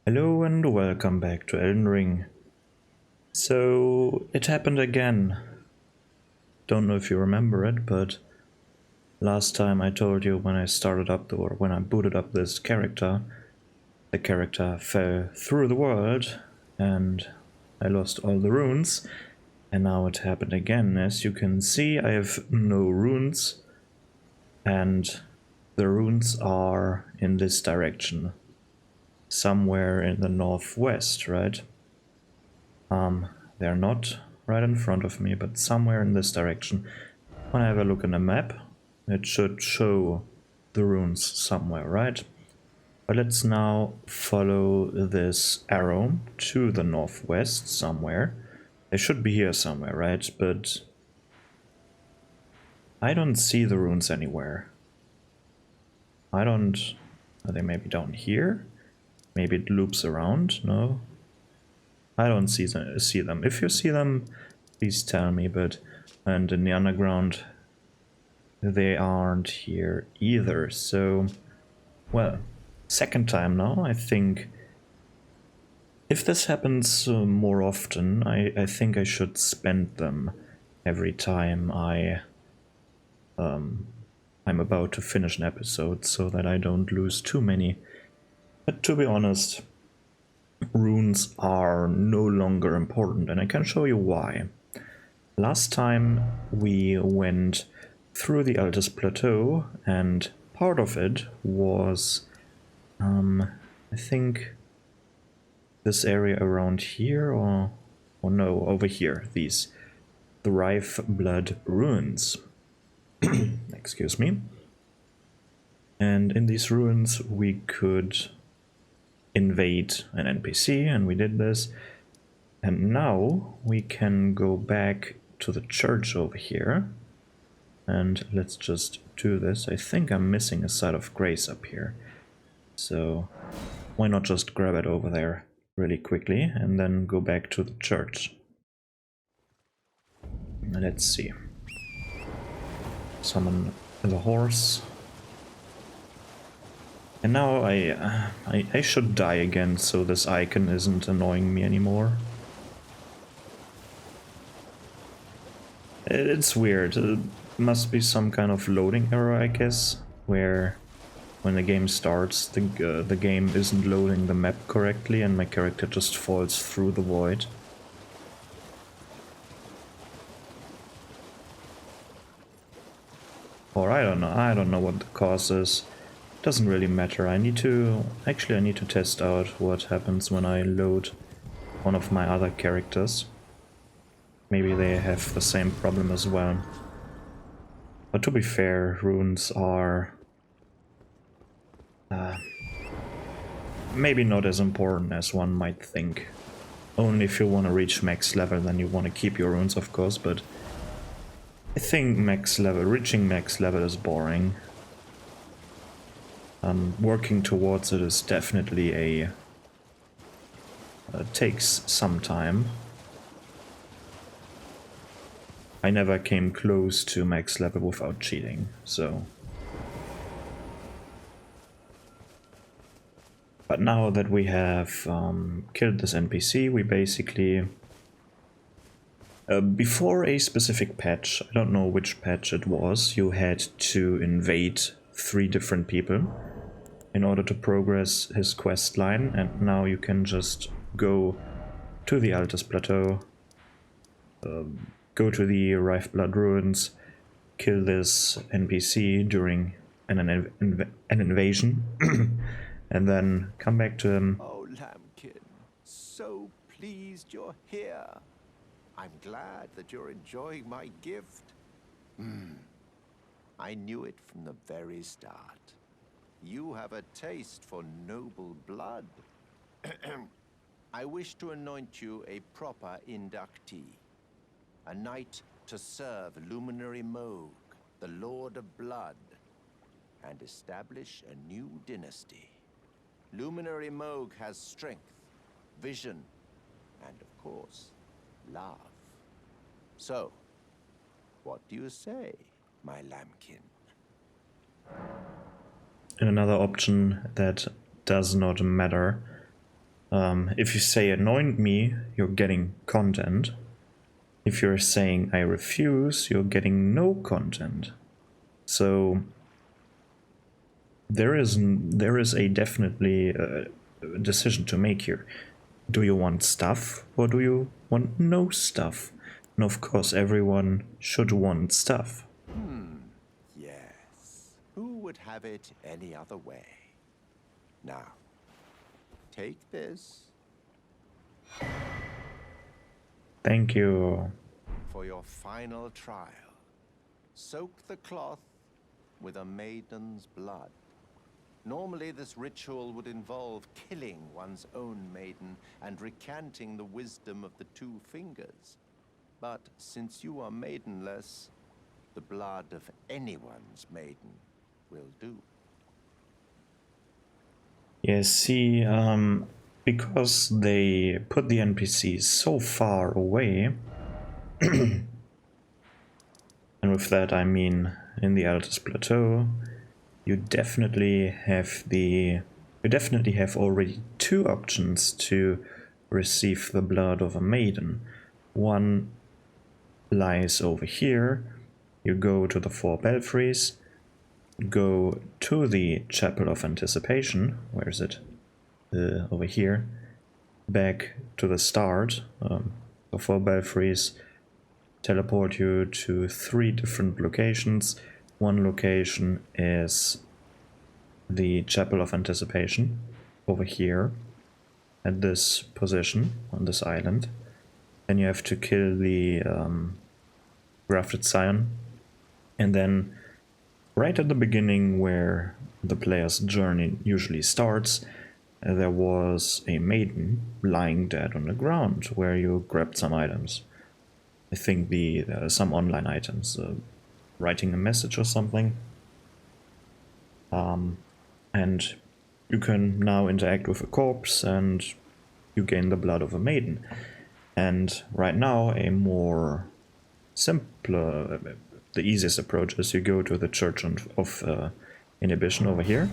Hello and welcome back to Elden Ring. So, it happened again. Don't know if you remember it, but last time I told you when I started up or when I booted up this character, the character fell through the world and I lost all the runes. And now it happened again. As you can see, I have no runes and the runes are in this direction. Somewhere in the northwest, right? They're not right in front of me, but somewhere in this direction. When I have a look in the map, it should show the runes somewhere, right? But let's now follow this arrow to the northwest somewhere. They should be here somewhere, right? But I don't see the runes anywhere. I don't... Are they maybe down here? Maybe it loops around? No? I don't see them. If you see them, please tell me, but... And in the underground, they aren't here either, so... Well, second time now, I think... If this happens more often, I think I should spend them every time I'm about to finish an episode, so that I don't lose too many. But to be honest, runes are no longer important, and I can show you why. Last time we went through the Altus Plateau, and part of it was, I think, this area around here, or no, over here, these Thrive Blood Ruins. Excuse me. And in these ruins we could invade an NPC, and we did this. And now we can go back to the church over here. And let's just do this. I think I'm missing a side of grace up here. So why not just grab it over there really quickly and then go back to the church. Let's see. Summon the horse. And now I should die again, so this icon isn't annoying me anymore. It's weird. It must be some kind of loading error, I guess, where when the game starts, the game isn't loading the map correctly and my character just falls through the void. Or I don't know what the cause is. Doesn't really matter. I need to test out what happens when I load one of my other characters. Maybe they have the same problem as well. But to be fair, runes are maybe not as important as one might think. Only if you want to reach max level, then you want to keep your runes, of course, but I think reaching max level is boring. Working towards it is definitely takes some time. I never came close to max level without cheating, so... But now that we have killed this NPC, we basically... before a specific patch, I don't know which patch it was, you had to invade 3 different people in order to progress his quest line, and now you can just go to the Altus Plateau, go to the Rife Blood Ruins, kill this NPC during an invasion, and then come back to him. Oh, Lambkin, so pleased you're here. I'm glad that you're enjoying my gift. I knew it from the very start. You have a taste for noble blood. I wish to anoint you a proper inductee. A knight to serve Luminary Moog, the Lord of Blood, and establish a new dynasty. Luminary Moog has strength, vision, and of course, love. So, what do you say, my lambkin? And another option that does not matter If you say anoint me, you're getting content. If you're saying I refuse, you're getting no content. So there is a definitely a decision to make here. Do you want stuff or do you want no stuff? And of course, everyone should want stuff. Yes. Who would have it any other way? Now, take this Thank you. for your final trial. Soak the cloth with a maiden's blood. Normally, this ritual would involve killing one's own maiden and recanting the wisdom of the two fingers. But since you are maidenless, the blood of anyone's maiden will do. Yes, see, because they put the NPCs so far away, and with that I mean in the Altus Plateau, you definitely have already two options to receive the blood of a maiden. One lies over here. You go to the four belfries, go to the Chapel of Anticipation. Where is it? Over here. Back to the start. The four belfries teleport you to 3 different locations. One location is the Chapel of Anticipation over here at this position on this island. Then you have to kill the Grafted Scion, and then right at the beginning where the player's journey usually starts, there was a maiden lying dead on the ground where you grabbed some items. I think some online items, writing a message or something. And you can now interact with a corpse and you gain the blood of a maiden. And right now, a more simpler, the easiest approach is you go to the Church of Inhibition over here.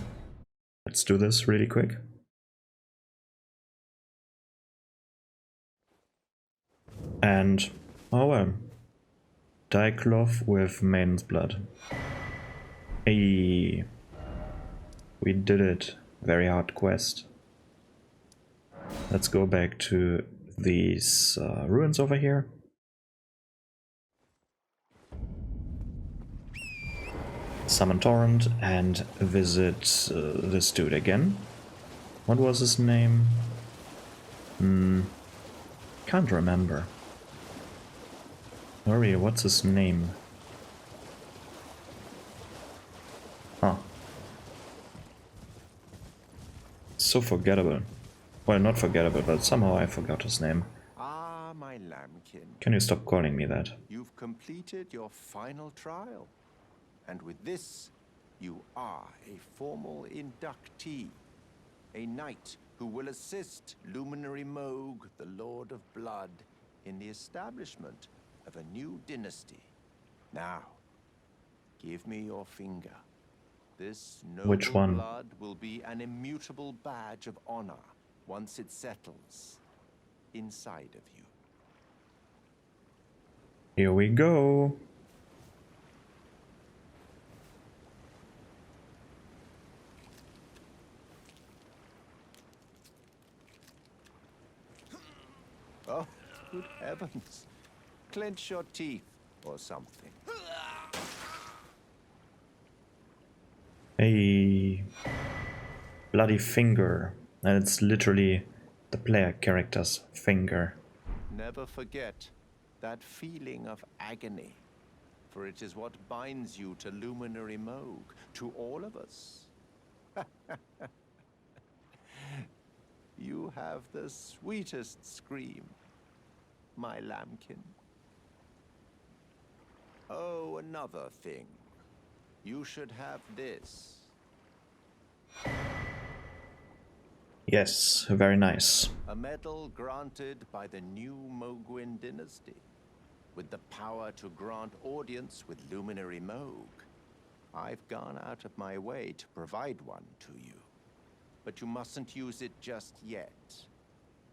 Let's do this really quick. And, oh well, dye cloth with maiden's blood. Hey, we did it. Very hard quest. Let's go back to these ruins over here. Summon Torrent and visit this dude again. What was his name? Can't remember. Hurry, what's his name? Huh. So forgettable. Well, not forgettable, but somehow I forgot his name. Ah, my lambkin. Can you stop calling me that? You've completed your final trial. And with this, you are a formal inductee. A knight who will assist Luminary Moog, the Lord of Blood, in the establishment of a new dynasty. Now, give me your finger. This noble Which one? blood will be an immutable badge of honor once it settles inside of you. Here we go. Oh, good heavens. Clench your teeth or something. A bloody finger. And it's literally the player character's finger. Never forget that feeling of agony, for it is what binds you to Luminary Moog, to all of us. You have the sweetest scream, my lambkin. Oh, another thing. You should have this. Yes, very nice. A medal granted by the new Moguin dynasty, with the power to grant audience with Luminary Moog. I've gone out of my way to provide one to you, but you mustn't use it just yet.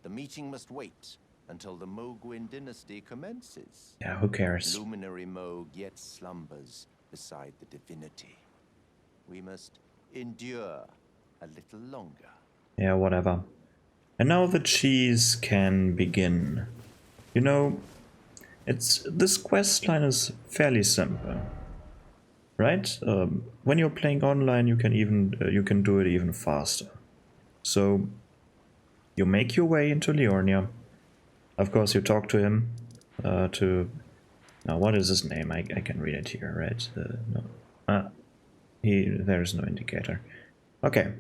The meeting must wait until the Mogwin dynasty commences. Yeah, who cares? Luminary Mog yet slumbers beside the divinity. We must endure a little longer. Yeah, whatever. And now the cheese can begin. You know, this quest line is fairly simple, right? When you're playing online, you can do it even faster. So you make your way into Liornia. Of course, you talk to him. Now, what is his name? I can read it here, right? No. There's no indicator. Okay.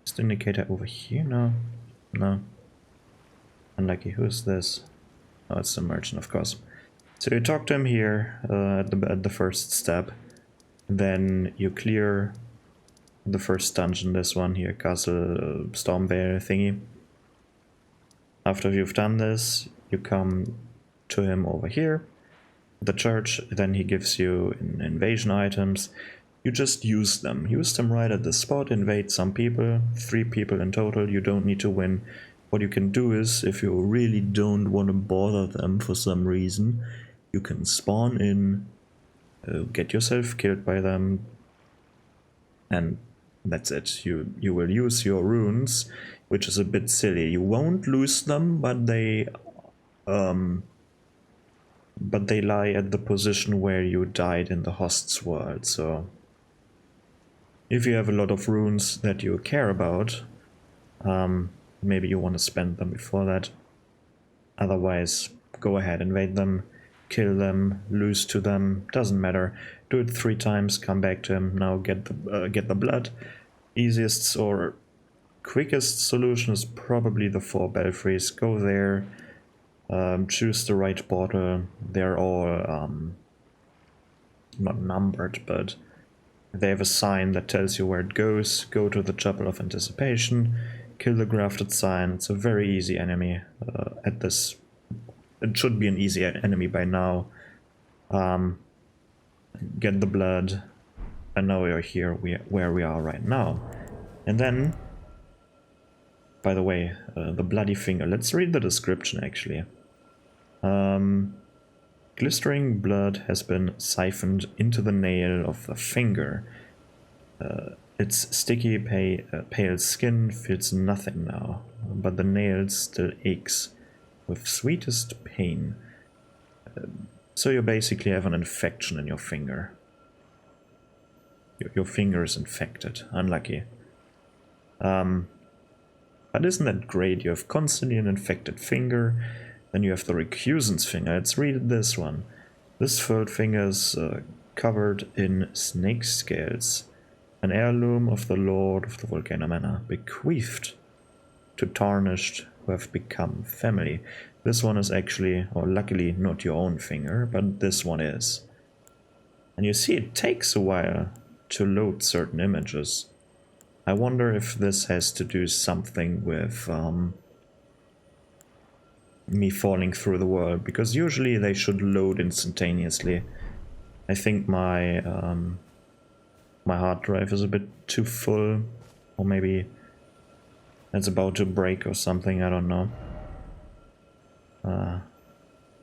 Is the indicator over here? No. No. Unlucky. Who is this? Oh, it's the merchant, of course. So you talk to him here at the first step. Then you clear the first dungeon, this one here, Castle Stormvale thingy. After you've done this, you come to him over here, the church, then he gives you invasion items. You just use them. Use them right at the spot, invade some people, 3 people in total, you don't need to win. What you can do is, if you really don't want to bother them for some reason, you can spawn in, get yourself killed by them, and that's it. You will use your runes, which is a bit silly. You won't lose them, but they lie at the position where you died in the host's world. So if you have a lot of runes that you care about, maybe you want to spend them before that. Otherwise, go ahead, invade them, kill them, lose to them, doesn't matter. Do it 3 times, come back to him, now get the blood. Easiest or quickest solution is probably the 4 belfries. Go there, choose the right portal. They're all not numbered, but they have a sign that tells you where it goes. Go to the Chapel of Anticipation, kill the grafted sign. It's a very easy enemy at this. It should be an easy enemy by now. Get the blood, and now we are here where we are right now. And then, by the way, the bloody finger. Let's read the description actually. Glistering blood has been siphoned into the nail of the finger. Its sticky pale skin feels nothing now, but the nail still aches with sweetest pain. So you basically have an infection in your finger. Your finger is infected. Unlucky. But isn't that great? You have constantly an infected finger. Then you have the recusant's finger. Let's read this one. This furred finger is covered in snake scales. An heirloom of the Lord of the Volcano Manor, bequeathed to tarnished who have become family. This one is actually, or luckily, not your own finger, but this one is. And you see, it takes a while to load certain images. I wonder if this has to do something with me falling through the world, because usually they should load instantaneously. I think my my hard drive is a bit too full, or maybe it's about to break or something, I don't know.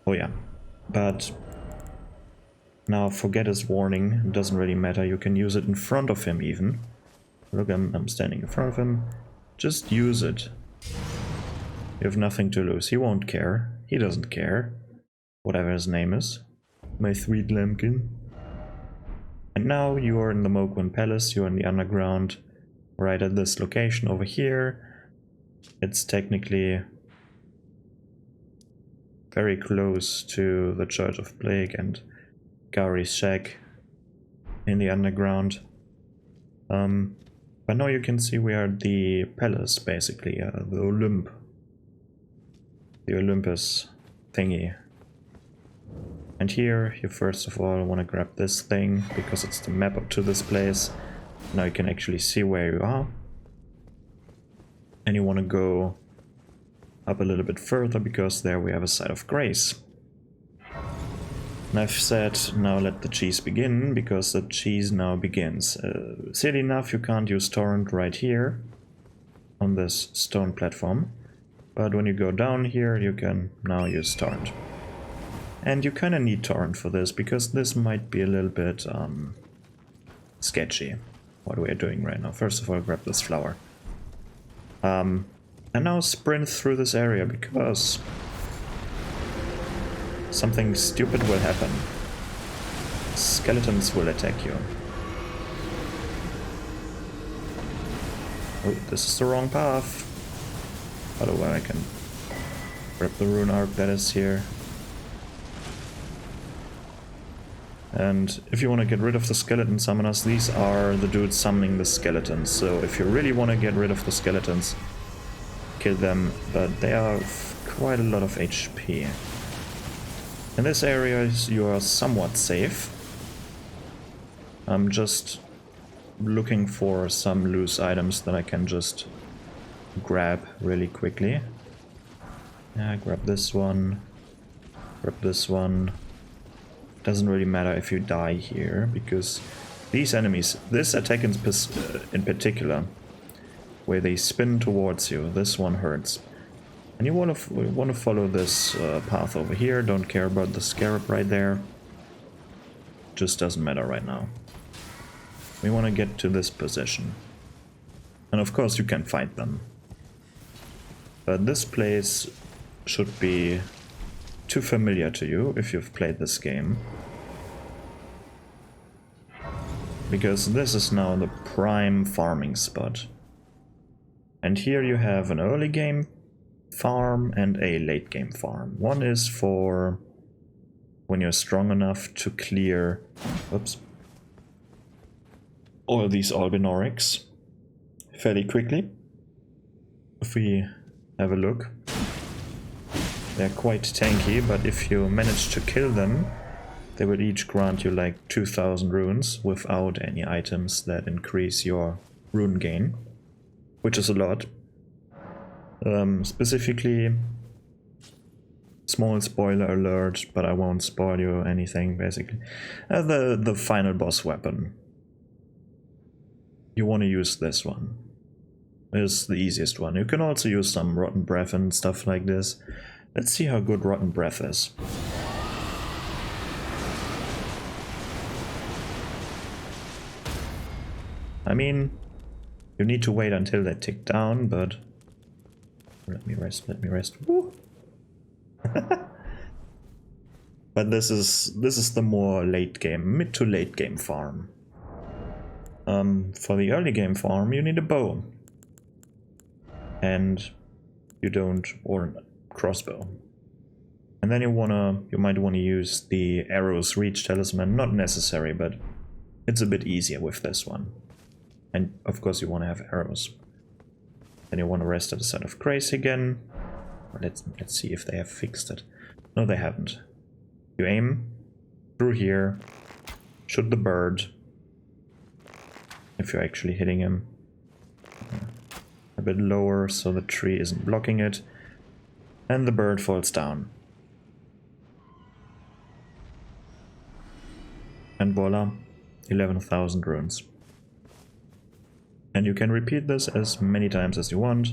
Oh yeah, but now forget his warning, it doesn't really matter, you can use it in front of him even. Look, I'm standing in front of him, just use it. You have nothing to lose, he won't care, he doesn't care, whatever his name is. My sweet lambkin. And now you are in the Mogwin Palace, you're in the underground, right at this location over here. It's technically very close to the Church of Plague and Gary's shack in the underground. But now you can see we are at the palace, basically, the Olympus thingy. And here, you first of all want to grab this thing, because it's the map up to this place. Now you can actually see where you are. And you want to go up a little bit further, because there we have a site of grace. And I've said, now let the cheese begin, because the cheese now begins. Silly enough, you can't use torrent right here, on this stone platform. But when you go down here, you can now use Torrent. And you kind of need Torrent for this, because this might be a little bit sketchy, what we're doing right now. First of all, grab this flower. And now sprint through this area, because something stupid will happen. Skeletons will attack you. Oh, this is the wrong path. Otherwise I can grab the rune arc that is here. And if you want to get rid of the skeleton summoners, these are the dudes summoning the skeletons. So if you really want to get rid of the skeletons, kill them, but they are quite a lot of HP. In this area you are somewhat safe. I'm just looking for some loose items that I can just grab really quickly. Yeah, grab this one. Grab this one. Doesn't really matter if you die here, because these enemies, this attack in particular, where they spin towards you, this one hurts. And you want to follow this path over here. Don't care about the scarab right there. Just doesn't matter right now. We want to get to this position. And of course you can fight them. But this place should be too familiar to you if you've played this game. Because this is now the prime farming spot. And here you have an early game farm and a late game farm. One is for when you're strong enough to clear all these albinorics fairly quickly. If we have a look, they're quite tanky, but if you manage to kill them, they will each grant you like 2000 runes without any items that increase your rune gain, which is a lot. Specifically, small spoiler alert, but I won't spoil you anything basically. The final boss weapon. You want to use this one. Is the easiest one. You can also use some Rotten Breath and stuff like this. Let's see how good Rotten Breath is. I mean, you need to wait until they tick down, but let me rest. Woo. But this is the more late game, mid to late game farm. For the early game farm, you need a bow, and you don't, or crossbow. And then you might wanna use the arrows reach talisman. Not necessary, but it's a bit easier with this one. And of course you want to have arrows. Then you want to rest at the site of grace again. Let's see if they have fixed it. No, they haven't. You aim through here, shoot the bird. If you're actually hitting him. A bit lower so the tree isn't blocking it. And the bird falls down. And voila, 11,000 runes. And you can repeat this as many times as you want.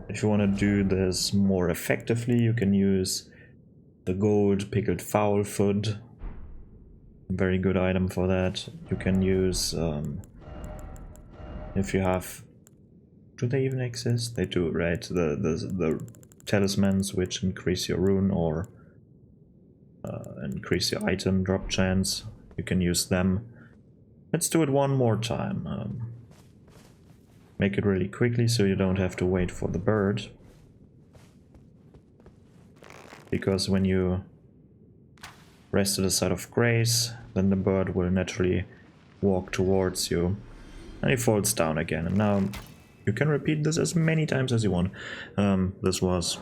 If you want to do this more effectively, you can use the gold pickled fowl foot. Very good item for that. You can use, if you have, do they even exist? They do, right? The talismans which increase your rune or increase your item drop chance. You can use them. Let's do it one more time. Make it really quickly so you don't have to wait for the bird. Because when you rest at the site of grace, then the bird will naturally walk towards you. And he falls down again. And now you can repeat this as many times as you want. This was...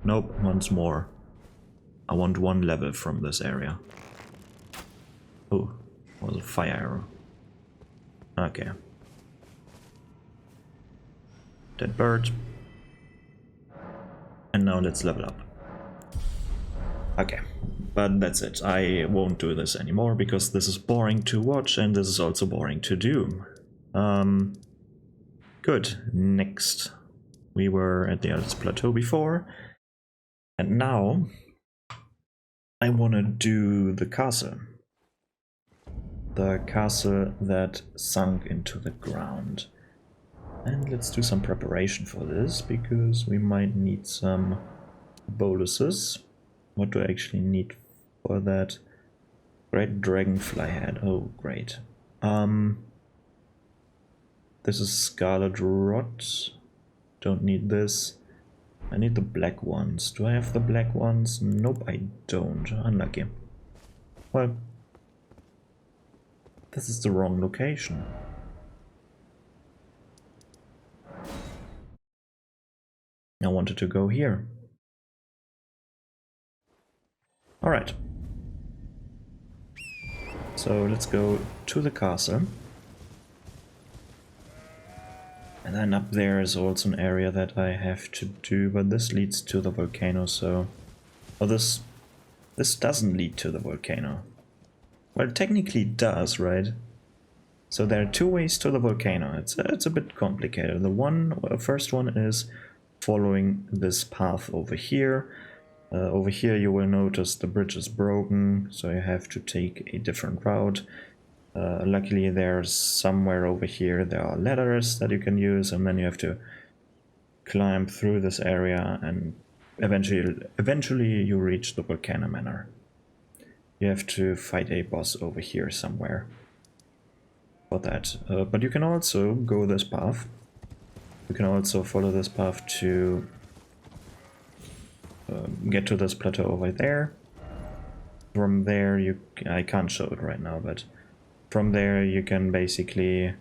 Nope, once more. I want one level from this area. Oh, it was a fire arrow. Okay. Dead bird. And now let's level up. Okay, but that's it. I won't do this anymore because this is boring to watch and this is also boring to do. Good. Next We were at the Elden Plateau before, and now I want to do the castle. The castle that sunk into the ground. And let's do some preparation for this, because we might need some boluses. What do I actually need for that? Great dragonfly head. Oh, great. This is scarlet rot. Don't need this. I need the black ones. Do I have the black ones? Nope, I don't. Unlucky. Well, this is the wrong location. I wanted to go here. Alright. So let's go to the castle. And then up there is also an area that I have to do, but this leads to the volcano, so... Oh, this doesn't lead to the volcano. Well, technically it does, right? So there are two ways to the volcano. It's a bit complicated. The first one is following this path over here. Over here you will notice the bridge is broken, so you have to take a different route. Luckily there's somewhere over here there are ladders that you can use, and then you have to climb through this area, and eventually you reach the Volcano Manor. You have to fight a boss over here somewhere for that. But you can also go this path. You can also follow this path to get to this plateau over there. From there I can't show it right now, but from there you can basically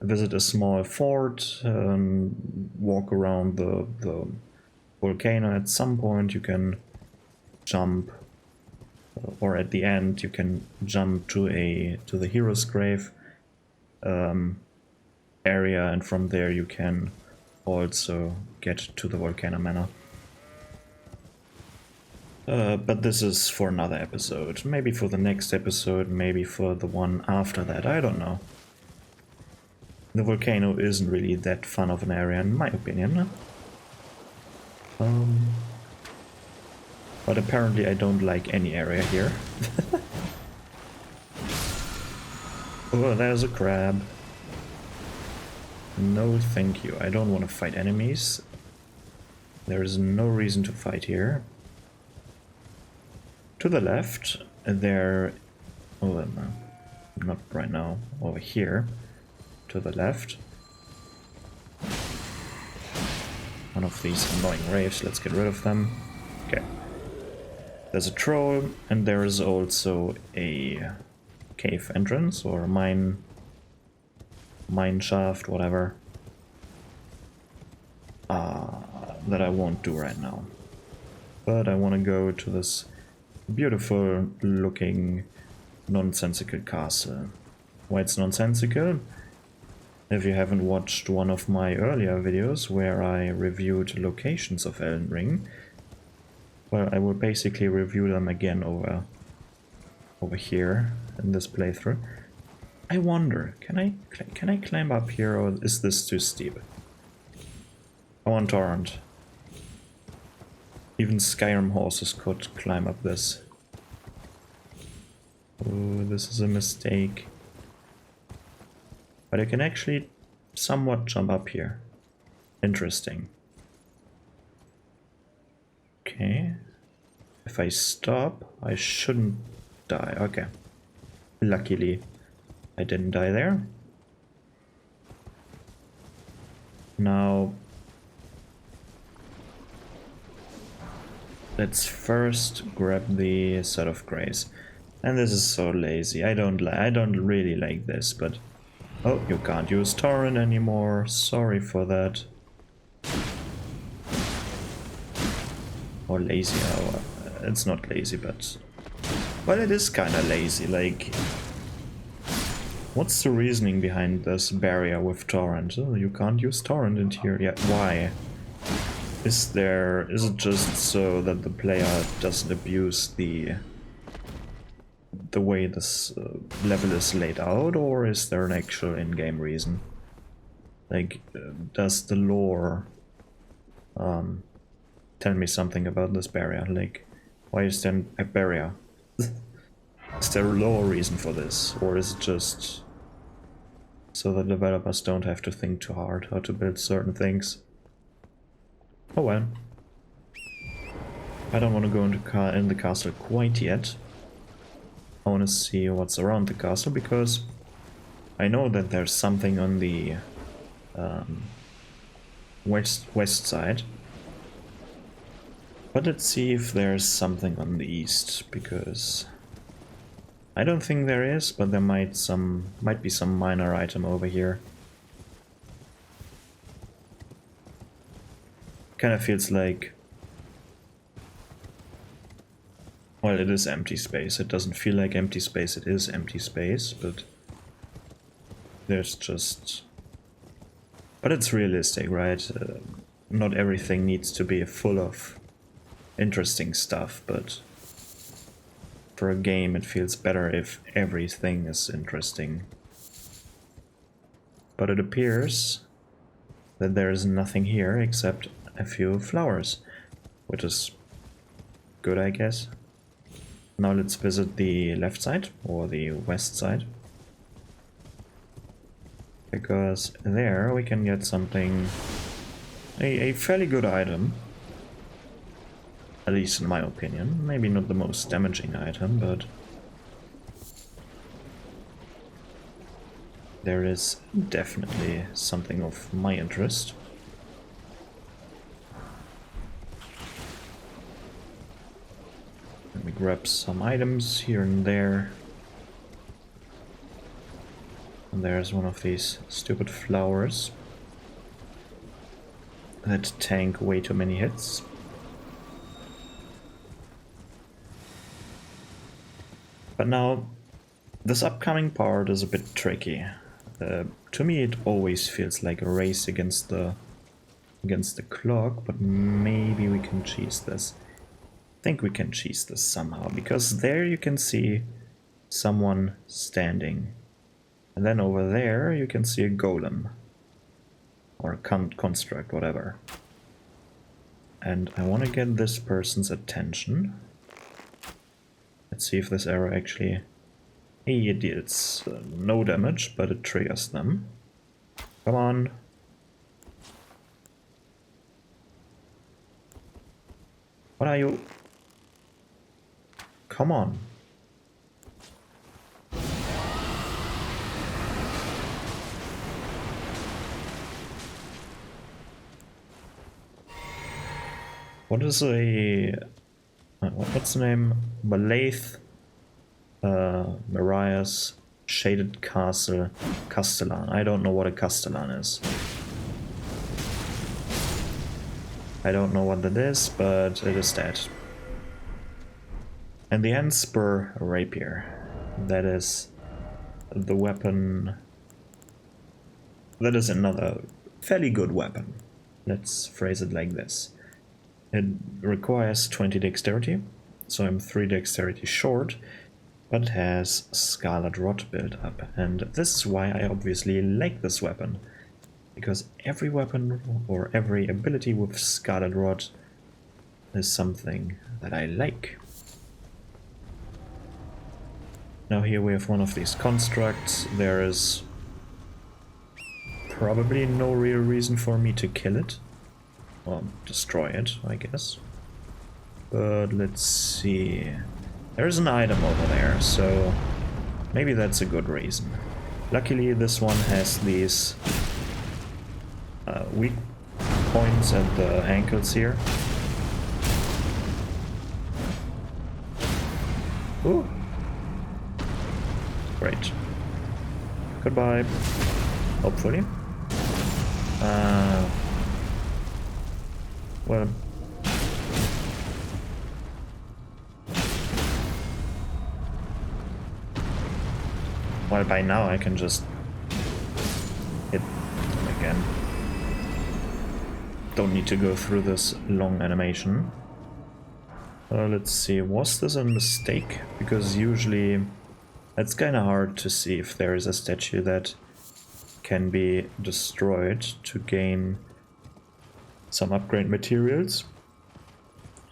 visit a small fort, walk around the volcano. At some point you can jump, or at the end you can jump to the hero's grave area, and from there you can also get to the Volcano Manor. But this is for another episode. Maybe for the next episode, maybe for the one after that, I don't know. The volcano isn't really that fun of an area in my opinion. But apparently I don't like any area here. Oh, there's a crab. No thank you, I don't want to fight enemies. There is no reason to fight here. To the left, there... Oh, no, not right now. Over here. To the left. One of these annoying raves, let's get rid of them. Okay. There's a troll, and there is also a cave entrance, or a mine shaft, whatever. That I won't do right now. But I want to go to this beautiful looking nonsensical castle. Why it's nonsensical? If you haven't watched one of my earlier videos where I reviewed locations of Elden Ring, well, I will basically review them again over here in this playthrough. I wonder, can I climb up here, or is this too steep? I want torrent. Even Skyrim horses could climb up this. Oh, this is a mistake. But I can actually somewhat jump up here. Interesting. Okay. If I stop, I shouldn't die. Okay. Luckily, I didn't die there. Now, let's first grab the Set of Grace. And this is so lazy. I don't really like this, but oh, you can't use torrent anymore. Sorry for that. Or lazy. Oh, it's not lazy, but well, it is kind of lazy. Like, what's the reasoning behind this barrier with torrent? Oh, you can't use torrent in here. Yeah, why? Is it just so that the player doesn't abuse the way this level is laid out, or is there an actual in-game reason? Like, does the lore Tell me something about this barrier. Like, why is there a barrier? Is there a lower reason for this? Or is it just so the developers don't have to think too hard how to build certain things? Oh well. I don't want to go in the castle quite yet. I want to see what's around the castle, because I know that there's something on the west side. But let's see if there's something on the east, because I don't think there is, but there might be some minor item over here. Kind of feels like, well, it is empty space. It doesn't feel like empty space, it is empty space, but there's just... But it's realistic, right? Not everything needs to be full of interesting stuff, but for a game it feels better if everything is interesting. But it appears that there is nothing here except a few flowers, which is good, I guess. Now let's visit the left side, or the west side, because there we can get something, a fairly good item. At least in my opinion. Maybe not the most damaging item, but there is definitely something of my interest. Let me grab some items here and there. And there's one of these stupid flowers that tank way too many hits. But now, this upcoming part is a bit tricky. To me it always feels like a race against the clock, but maybe we can cheese this. I think we can cheese this somehow, because there you can see someone standing. And then over there you can see a golem. Or a construct, whatever. And I want to get this person's attention. Let's see if this arrow actually... Hey, it deals no damage, but it triggers them. Come on. What are you? Come on. What is a... what's the name? Malaith, Mariah's Shaded Castle, Castellan. I don't know what a Castellan is. I don't know what that is, but it is that. And the Endspur Rapier. That is the weapon... That is another fairly good weapon. Let's phrase it like this. It requires 20 dexterity, so I'm 3 dexterity short, but it has Scarlet Rot built up, and this is why I obviously like this weapon, because every weapon or every ability with Scarlet Rot is something that I like. Now here we have one of these constructs. There is probably no real reason for me to kill it. Well, destroy it, I guess. But let's see. There's an item over there, so maybe that's a good reason. Luckily, this one has these weak points at the ankles here. Ooh. Great. Goodbye. Hopefully. Well, by now I can just hit them again. Don't need to go through this long animation. Let's see, was this a mistake? Because usually it's kind of hard to see if there is a statue that can be destroyed to gain some upgrade materials,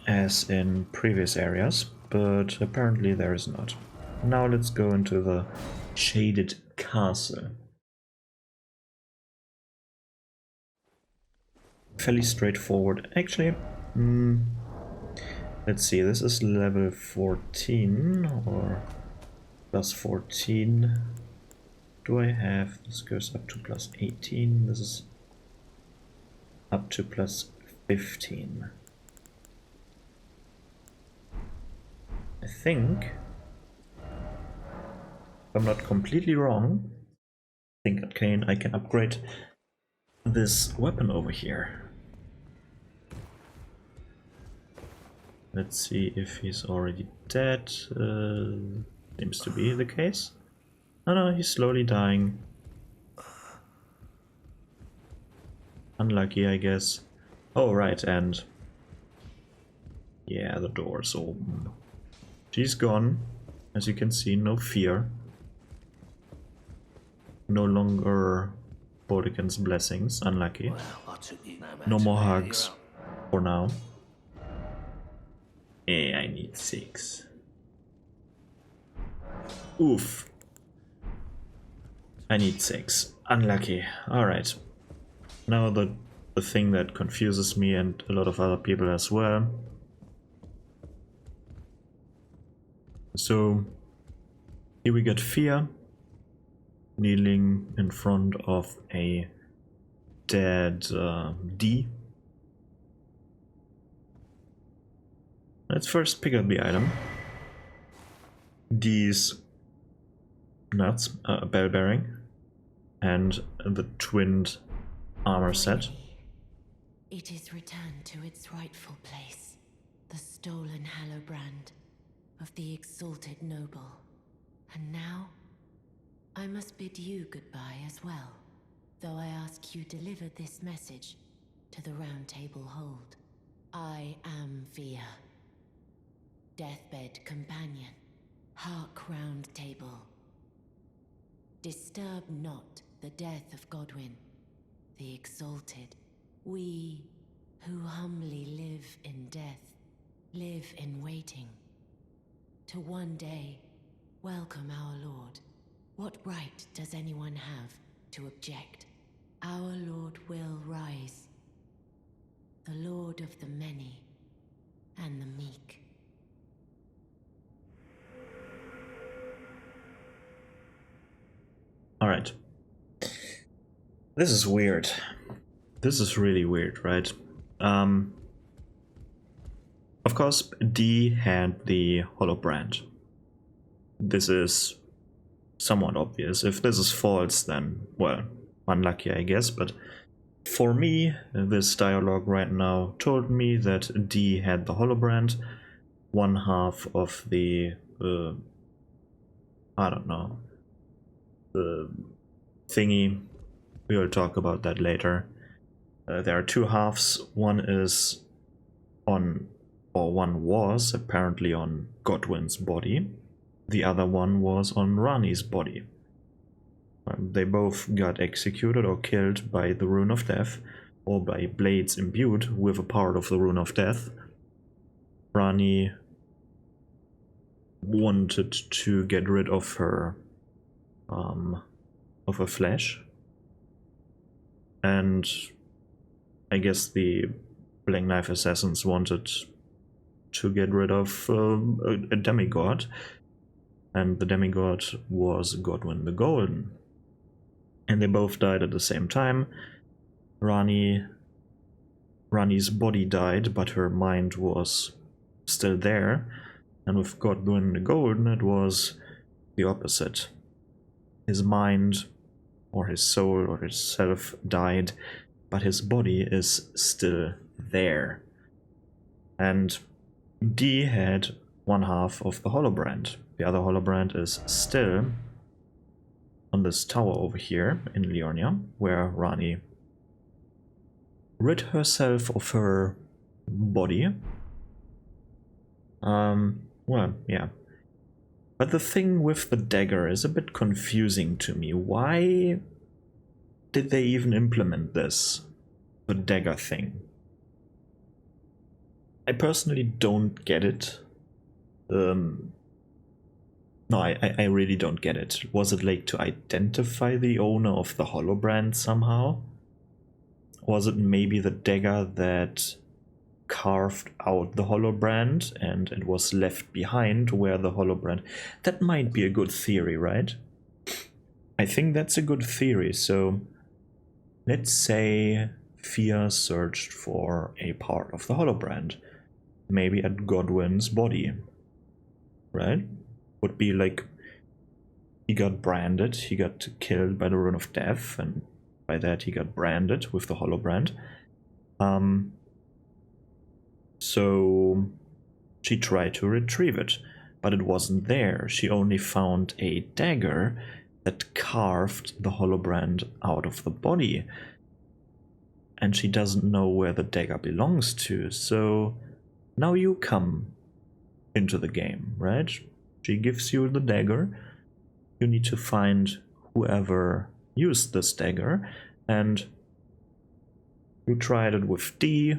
as in previous areas, but apparently there is not. Now let's go into the shaded castle. Fairly straightforward. Actually, let's see, this is level 14 or plus 14. Do I have, this goes up to plus 18, this is up to plus 15. I think, if I'm not completely wrong, I think I can upgrade this weapon over here. Let's see if he's already dead. Seems to be the case. Oh no, he's slowly dying. Unlucky, I guess. Oh, right, and... yeah, the door's open. She's gone. As you can see, no fear. No longer Bodikins' blessings. Unlucky. No more hugs. For now. Eh, I need 6. Oof. I need 6. Unlucky. Alright. Now the thing that confuses me and a lot of other people as well. So here we get Fear kneeling in front of a dead D. Let's first pick up the item. D's nuts, bell bearing, and the twinned armor set. It is returned to its rightful place, the stolen Hallowbrand of the exalted noble. And now, I must bid you goodbye as well, though I ask you deliver this message to the Round Table Hold. I am Fear, deathbed companion, hark Round Table. Disturb not the death of Godwyn, the exalted. We who humbly live in death, live in waiting, to one day welcome our Lord. What right does anyone have to object? Our Lord will rise, the Lord of the many and the meek. Alright. This is weird. This is really weird, right? Of course, D had the Holobrand. This is somewhat obvious. If this is false, then, well, unlucky, I guess, but for me, this dialogue right now told me that D had the Holobrand, one half of the, I don't know, the thingy. We'll talk about that later. There are two halves. One is on, or one was apparently on Godwyn's body. The other one was on Rani's body. They both got executed or killed by the Rune of Death, or by blades imbued with a part of the Rune of Death. Rani wanted to get rid of her flesh, and I guess the Blank Knife Assassins wanted to get rid of a demigod, and the demigod was Godwyn the Golden. And they both died at the same time. Rani's body died, but her mind was still there, and with Godwyn the Golden it was the opposite. His mind, or his soul, or his self died, but his body is still there. And D had one half of the Holobrand. The other Holobrand is still on this tower over here in Liurnia, where Rani rid herself of her body. Well, yeah. But the thing with the dagger is a bit confusing to me. Why did they even implement this? The dagger thing. I personally don't get it. No, I really don't get it. Was it like to identify the owner of the holobrand somehow? Was it maybe the dagger that carved out the holobrand and it was left behind where the holobrand... That might be a good theory, right? I think that's a good theory. So let's say Fia searched for a part of the holobrand, maybe at Godwin's body, right? Would be like he got branded, he got killed by the rune of death, and by that he got branded with the holobrand. So she tried to retrieve it, but it wasn't there. She only found a dagger that carved the holobrand out of the body. And she doesn't know where the dagger belongs to, so now you come into the game, right? She gives you the dagger. You need to find whoever used this dagger, and you tried it with D,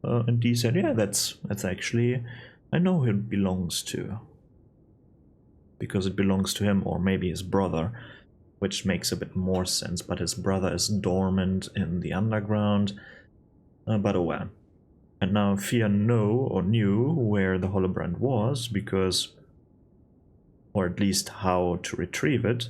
and D said, yeah, that's actually, I know who it belongs to. Because it belongs to him, or maybe his brother, which makes a bit more sense, but his brother is dormant in the underground. But oh well. And now Fia knew where the holobrand was, because, or at least how to retrieve it.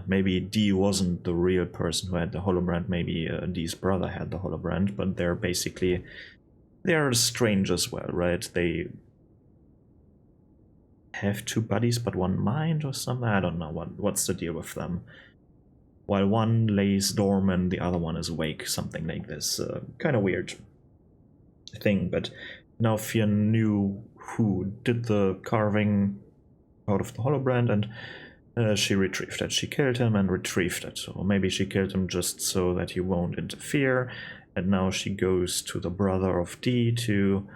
Maybe D wasn't the real person who had the holobrand, maybe D's brother had the holobrand, but they're strange as well, right? They have two bodies but one mind or something. I don't know what's the deal with them. While one lays dormant, the other one is awake, something like this. Kind of weird thing, but now Fia knew who did the carving out of the holobrand, and she retrieved it. She killed him and retrieved it. Or maybe she killed him just so that he won't interfere, and now she goes to the brother of D to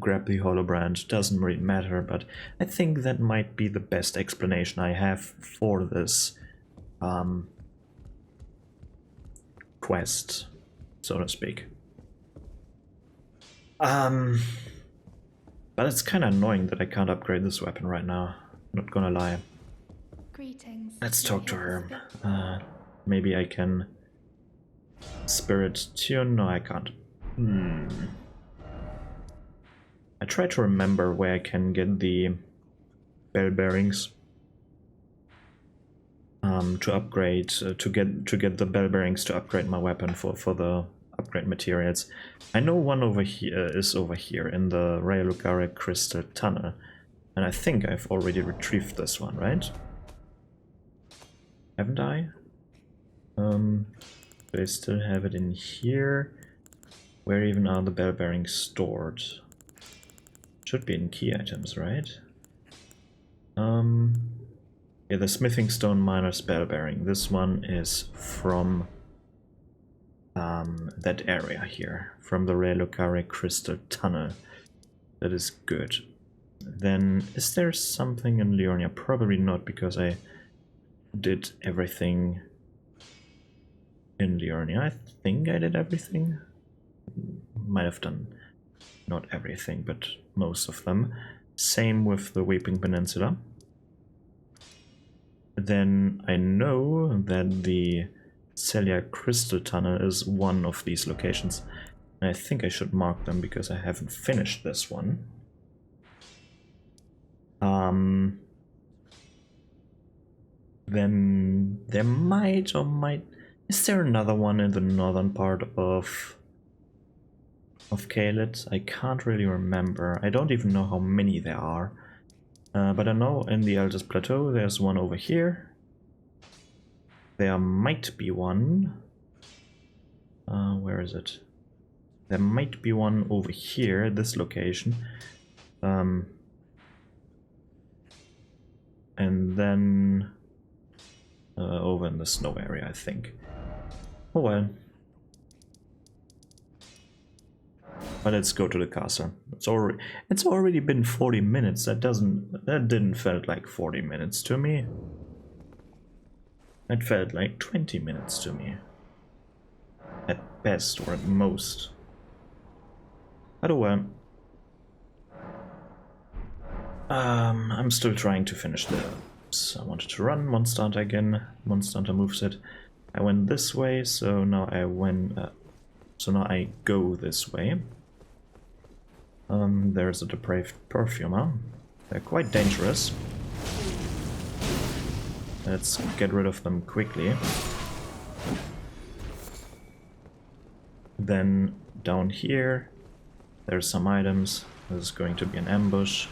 grab the holobrand. Doesn't really matter, but I think that might be the best explanation I have for this quest, so to speak. But it's kind of annoying that I can't upgrade this weapon right now. Not gonna lie. Greetings. Let's talk to her. Maybe I can spirit tune. No, I can't. I try to remember where I can get the bell bearings to upgrade, to get the bell bearings to upgrade my weapon for the upgrade materials. I know one over here is over here in the Rayalugare Crystal Tunnel, and I think I've already retrieved this one, right? Haven't I? Do I still have it in here? Where even are the bell bearings stored? Should be in key items, right? Yeah, the smithing stone miner's bell bearing. This one is from that area here, from the Rayalugare Crystal Tunnel. That is good. Then, is there something in Liurnia? Probably not, because I did everything in Liurnia. I think I did everything. Might have done not everything, but most of them. Same with the Weeping Peninsula. Then I know that the Celia Crystal Tunnel is one of these locations. And I think I should mark them because I haven't finished this one. Then there might or might... Is there another one in the northern part of Caelid? I can't really remember. I don't even know how many there are. But I know in the Eldest Plateau there's one over here. There might be one... where is it? There might be one over here at this location. And then over in the snow area, I think. Oh well. But let's go to the castle. It's already been 40 minutes. That didn't felt like 40 minutes to me. It felt like 20 minutes to me. At best or at most. But oh well. I'm still trying to finish this. I wanted to run Monster Hunter again. Monster Hunter moveset. I went this way, so now I went. So now I go this way. There's a depraved perfumer. They're quite dangerous. Let's get rid of them quickly. Then down here, there's some items. This is going to be an ambush.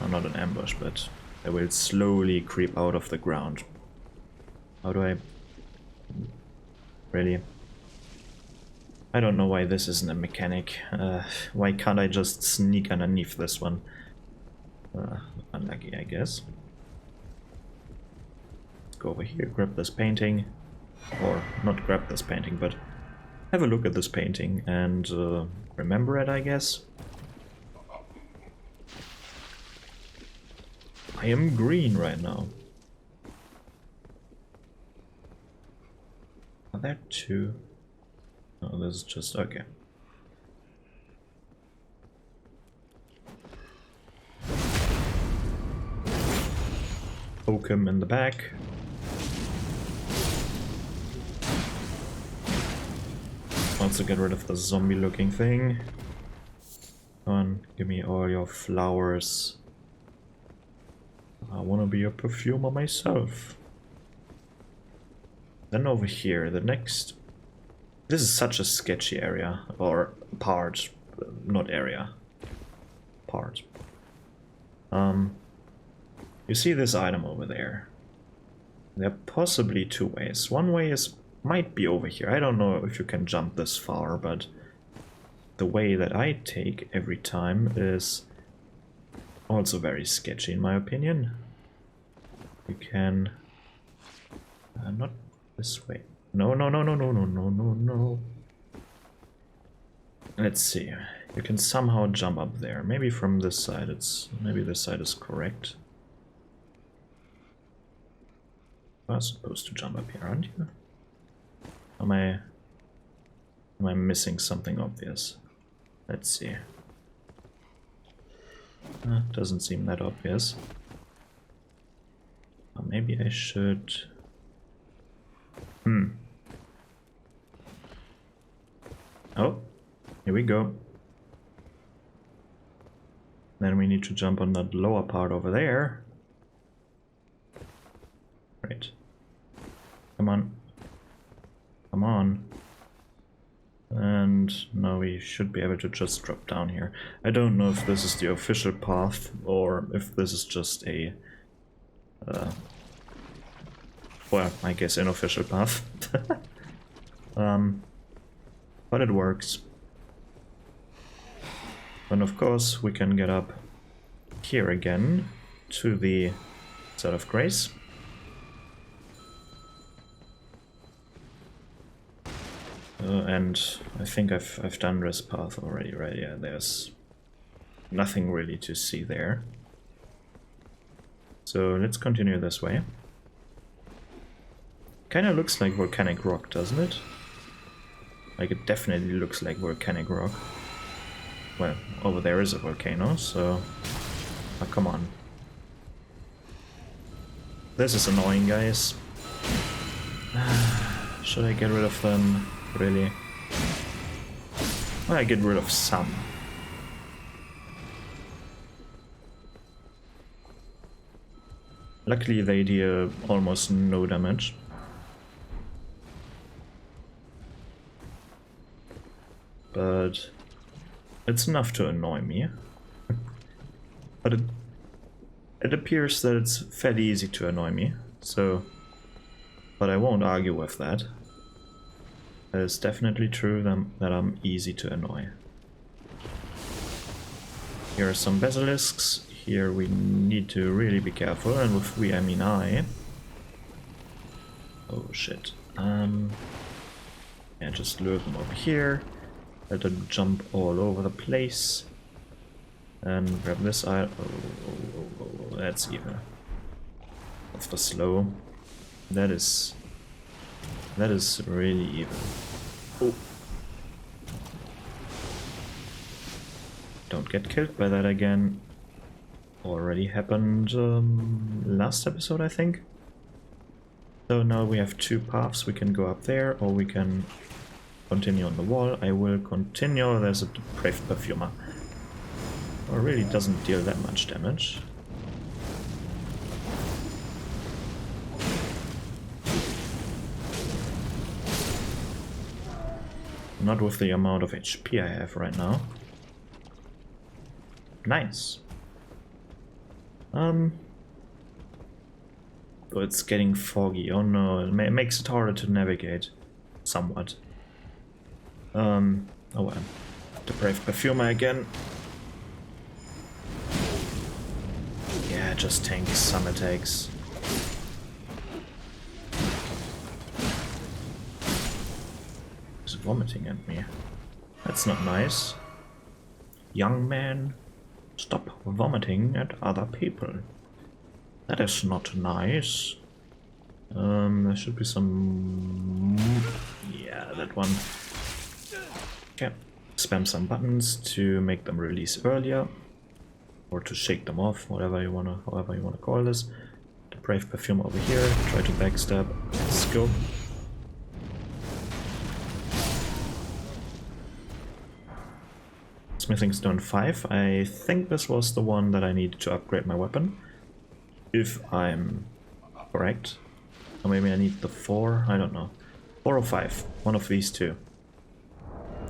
Oh, not an ambush, but they will slowly creep out of the ground. How do I... Really? I don't know why this isn't a mechanic. Why can't I just sneak underneath this one? Unlucky, I guess. Let's go over here, grab this painting. Or not grab this painting, but have a look at this painting and remember it, I guess. I am green right now. Are there two? No, this is just... okay. Poke him in the back. Also get rid of the zombie looking thing. Come on, give me all your flowers. I wanna be a perfumer myself. Then over here, the next... This is such a sketchy area, or part, not area. Part. You see this item over there. There are possibly two ways. One way is might be over here. I don't know if you can jump this far, but the way that I take every time is also very sketchy in my opinion. You can... not this way. No, no, no, no, no, no, no, no, no. Let's see. You can somehow jump up there. Maybe from this side it's... maybe this side is correct. You are supposed to jump up here, aren't you? Am I missing something obvious? Let's see. Doesn't seem that obvious. Maybe I should... Oh, here we go. Then we need to jump on that lower part over there. Right. Come on. Come on. And now we should be able to just drop down here. I don't know if this is the official path or if this is just a... well, I guess unofficial path. But it works. And of course we can get up here again to the Side of Grace. And I think I've done this path already, right? Yeah, there's nothing really to see there. So let's continue this way. Kinda looks like volcanic rock, doesn't it? Like, it definitely looks like volcanic rock. Well, over there is a volcano, so... oh, come on. This is annoying, guys. Should I get rid of them? Really? Well, I get rid of some. Luckily they deal almost no damage. But it's enough to annoy me. But it appears that it's fairly easy to annoy me, so... but I won't argue with that. It is definitely true that I'm easy to annoy. Here are some basilisks. Here we need to really be careful, and with we I mean I. Oh shit. Yeah, just lure them over here. Let them jump all over the place. And grab this eye. Oh, that's evil. That's for slow. That is really evil. Oh. Don't get killed by that again. already happened last episode, I think. So now we have two paths. We can go up there, or we can continue on the wall. I will continue. There's a depraved perfumer. It really doesn't deal that much damage. Not with the amount of HP I have right now. Nice. Oh, it's getting foggy. Oh no, it makes it harder to navigate. Somewhat. Oh well. Depraved perfumer again. Yeah, just tank some attacks. He's vomiting at me. That's not nice. Young man, stop vomiting at other people. That is not nice. There should be some... Yeah, that one. Okay. Spam some buttons to make them release earlier. Or to shake them off, however you wanna call this. Depraved perfume over here. Try to backstab. Let's go. Smithing Stone 5. I think this was the one that I needed to upgrade my weapon. If I'm correct. Or maybe I need the 4, I don't know. 4 or 5, one of these two.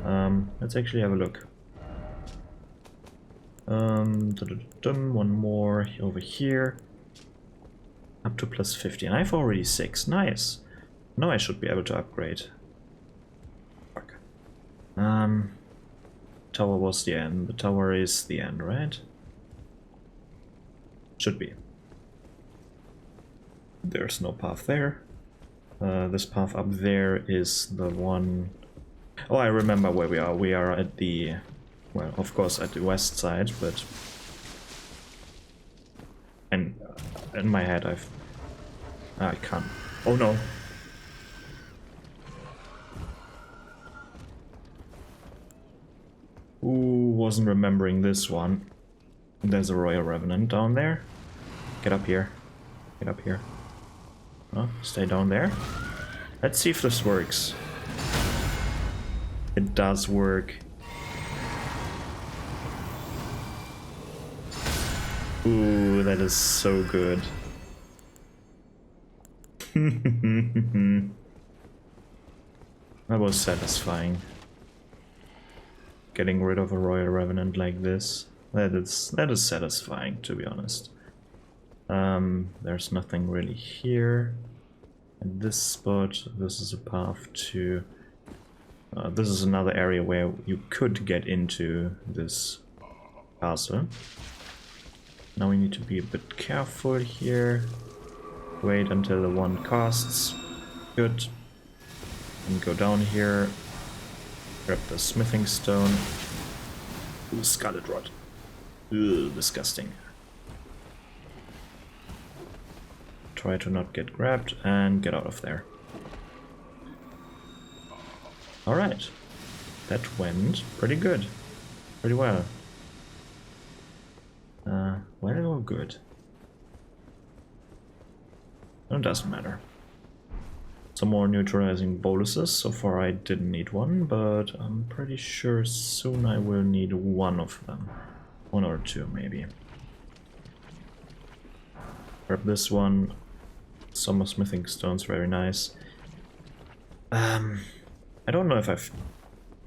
Let's actually have a look. One more over here. Up to plus 50, and I have already 6, nice. Now I should be able to upgrade. Fuck. Tower was the end, the tower is the end, right? Should be. There's no path there. This path up there is the one... Oh, I remember where we are. We are at the... Well, of course at the west side, but... And in my head I can't... Oh no! Ooh, wasn't remembering this one. There's a Royal Revenant down there. Get up here. Get up here. Oh, stay down there. Let's see if this works. It does work. Ooh, that is so good. That was satisfying. Getting rid of a Royal Revenant like this. That is satisfying, to be honest. There's nothing really here. At this spot, this is a path to... this is another area where you could get into this castle. Now we need to be a bit careful here. Wait until the one casts. Good. And go down here. Grab the smithing stone. Ooh, scarlet rod. Ugh, disgusting. Try to not get grabbed and get out of there. Alright. That went pretty good. Pretty well. Well or good? It doesn't matter. Some more neutralizing boluses. So far I didn't need one, but I'm pretty sure soon I will need one of them. One or two, maybe. Grab this one. Some smithing stones, very nice. I don't know if I've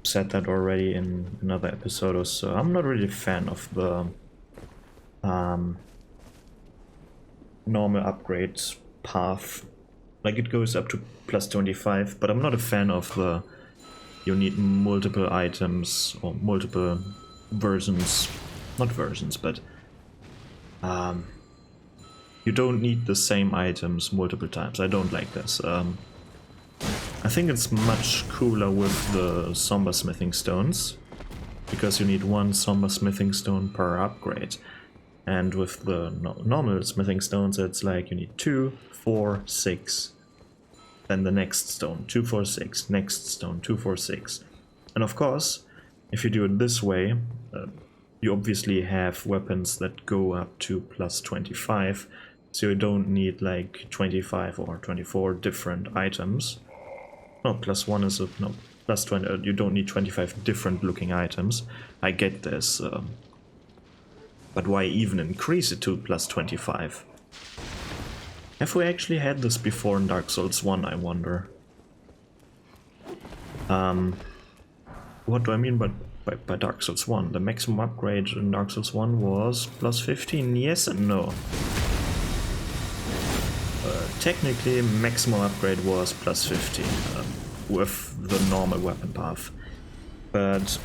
said that already in another episode or so. I'm not really a fan of the normal upgrade path. Like, it goes up to plus 25, but I'm not a fan of the you need multiple items or multiple versions. Not versions, but you don't need the same items multiple times. I don't like this. I think it's much cooler with the somber smithing stones, because you need one somber smithing stone per upgrade. And with the normal smithing stones, it's like you need 2, 4, 6. Then the next stone, 2, 4, 6. Next stone, 2, 4, 6. And of course, if you do it this way, you obviously have weapons that go up to plus 25, so you don't need like 25 or 24 different items. No, plus 1 is a... no, plus 20, you don't need 25 different looking items. I get this. But why even increase it to plus 25? Have we actually had this before in Dark Souls 1, I wonder? What do I mean by Dark Souls 1? The maximum upgrade in Dark Souls 1 was plus 15, yes and no. Technically, maximum upgrade was plus 15 with the normal weapon path. But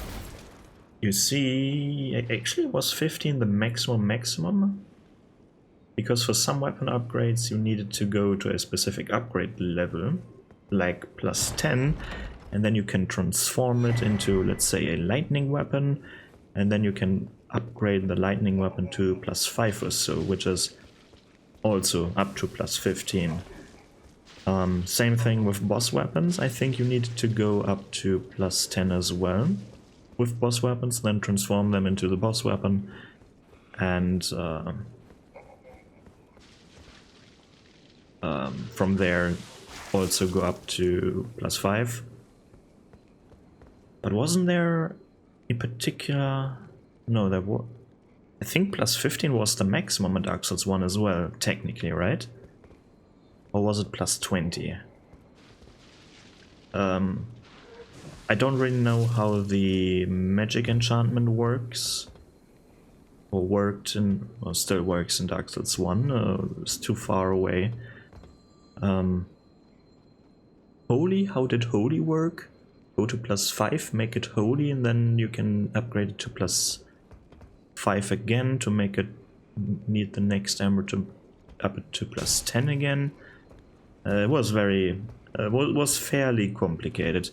you see, actually was 15 the maximum? Because for some weapon upgrades you needed to go to a specific upgrade level, like plus 10, and then you can transform it into, let's say, a lightning weapon, and then you can upgrade the lightning weapon to plus 5 or so, which is also up to plus 15. Same thing with boss weapons. I think you need to go up to plus 10 as well with boss weapons, then transform them into the boss weapon, and from there also go up to plus 5. But wasn't there in particular... no, there was... I think plus 15 was the maximum in Dark Souls 1 as well, technically, right? Or was it plus 20? I don't really know how the magic enchantment works. Or worked in... or still works in Dark Souls 1. It's too far away. Holy? How did Holy work? Go to plus 5, make it Holy, and then you can upgrade it to plus 5 again to make it need the next ember to up it to plus 10 again. It was very... was fairly complicated.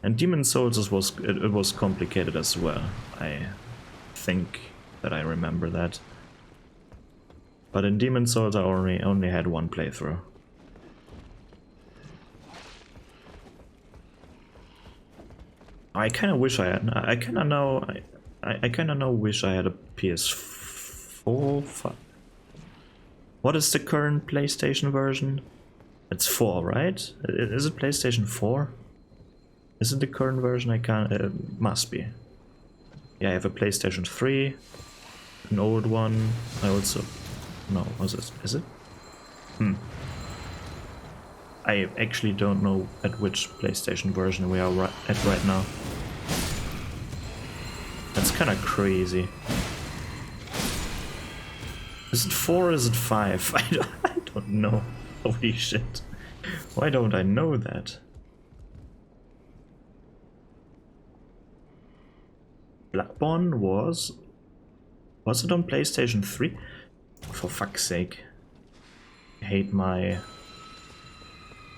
And Demon Souls was complicated as well. I think that I remember that. But in Demon Souls I only had one playthrough. I kind of wish I had. I kind of know. I kind of know. Wish I had a PS4. What is the current PlayStation version? It's 4, right? Is it PlayStation 4? Is it the current version? I can't. It must be. Yeah, I have a PlayStation 3, an old one. I also. No, was it? Is it? I actually don't know at which PlayStation version we are at right now. That's kind of crazy. Is it 4 or is it 5? I don't know. Holy shit. Why don't I know that? Bloodborne was it on PlayStation 3? For fuck's sake. I hate my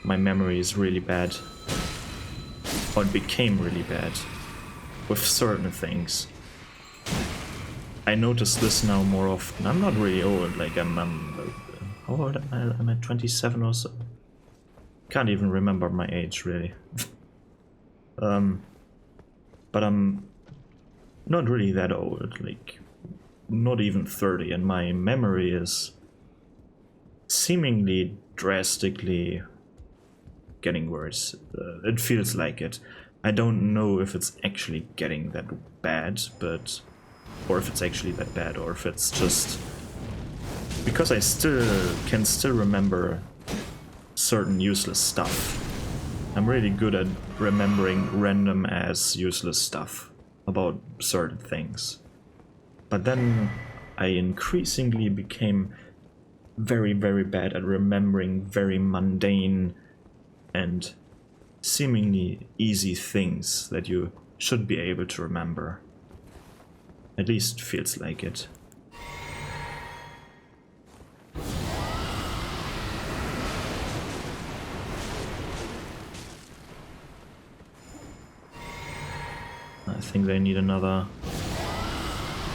memory is really bad. Or it became really bad. With certain things. I notice this now more often. I'm not really old, like I'm how old am I? I'm at 27 or so. Can't even remember my age really. But I'm not really that old, like not even 30, and my memory is seemingly drastically getting worse. It feels like it. I don't know if it's actually getting that bad, but... or if it's actually that bad, or if it's just... because I can still remember certain useless stuff. I'm really good at remembering random ass useless stuff about certain things. But then I increasingly became very, very bad at remembering very mundane and seemingly easy things that you should be able to remember. At least feels like it. I think they need another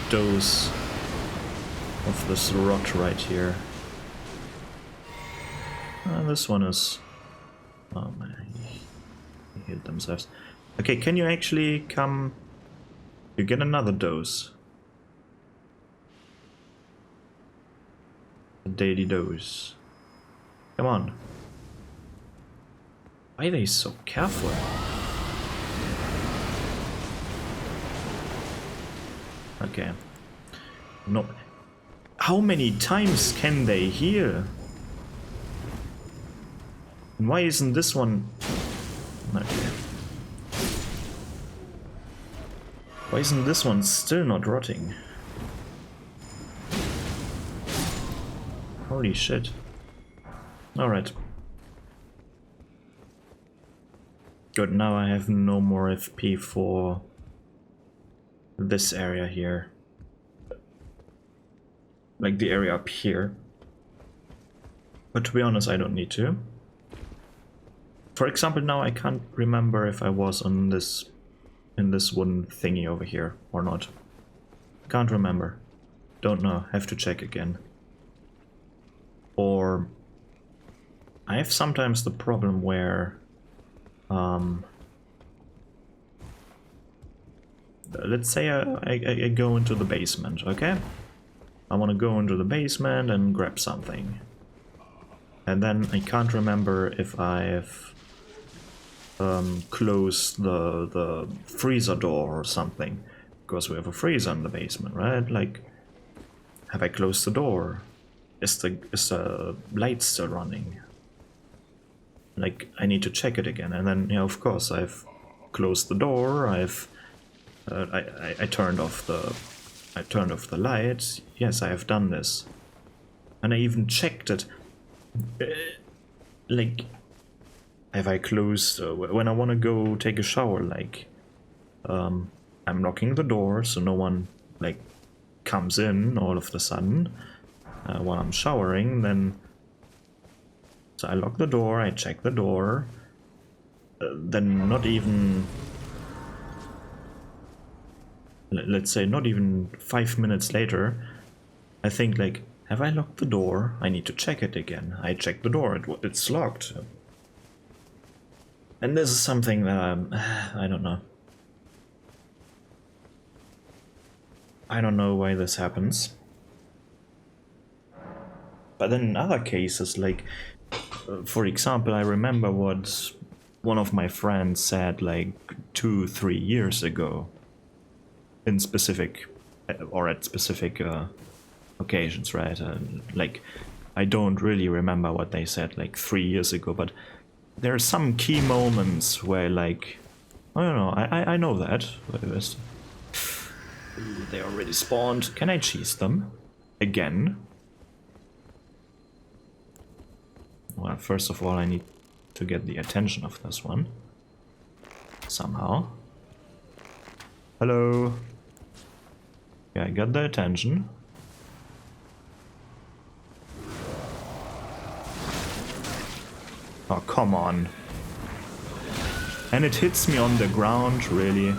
dose of this rot right here. This one is... oh man, he healed themselves. Okay, can you actually come... you get another dose. A daily dose. Come on. Why are they so careful? Okay. No. How many times can they heal? And why isn't this one... Okay. Why isn't this one still not rotting? Holy shit. Alright. Good, now I have no more FP for this area here. Like the area up here. But to be honest, I don't need to. For example, now I can't remember if I was on this... in this wooden thingy over here or not. Can't remember. Don't know. Have to check again. Or... I have sometimes the problem where... let's say I go into the basement, okay? I want to go into the basement and grab something. And then I can't remember if I've closed the freezer door or something. Because we have a freezer in the basement, right? Like, have I closed the door? Is the light still running? Like, I need to check it again. And then, yeah, of course, I've closed the door. I turned off the light. Yes, I have done this, and I even checked it. Like, have I closed when I want to go take a shower? Like, I'm locking the door so no one like comes in all of a sudden while I'm showering. Then, so I lock the door. I check the door. Then not even. Let's say not even 5 minutes later, I think like, have I locked the door? I need to check it again. I check the door, it's locked. And this is something that I don't know. I don't know why this happens. But then in other cases, like, for example, I remember what one of my friends said like 2-3 years ago. In specific, or at specific occasions, right? Like, I don't really remember what they said like 3 years ago, but there are some key moments where, like, I don't know, I know that. They already spawned. Can I cheese them? Again? Well, first of all, I need to get the attention of this one. Somehow. Hello. Yeah, I got the attention. Oh, come on. And it hits me on the ground, really.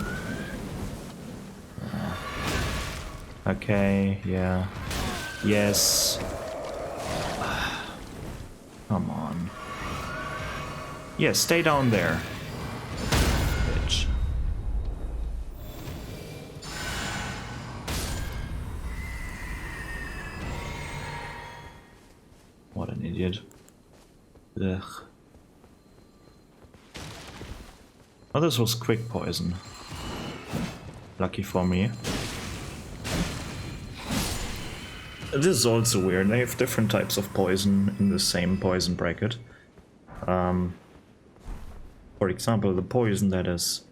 Okay, yeah. Yes. Come on. Yeah, stay down there. Bitch. What an idiot. Ugh. Oh, this was quick poison. Lucky for me. This is also weird. They have different types of poison in the same poison bracket. For example, the poison that is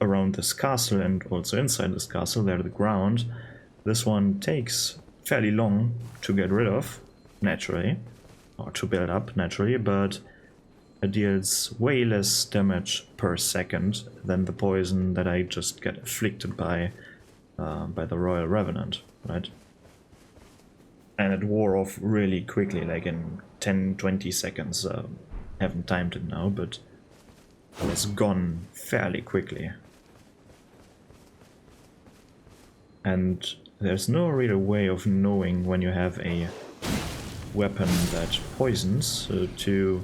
around this castle and also inside this castle, there the ground. This one takes fairly long to get rid of, naturally, or to build up naturally, but it deals way less damage per second than the poison that I just get afflicted by the Royal Revenant, right? And it wore off really quickly, like in 10-20 seconds. Haven't timed it now, but it was gone fairly quickly. And there's no real way of knowing when you have a weapon that poisons to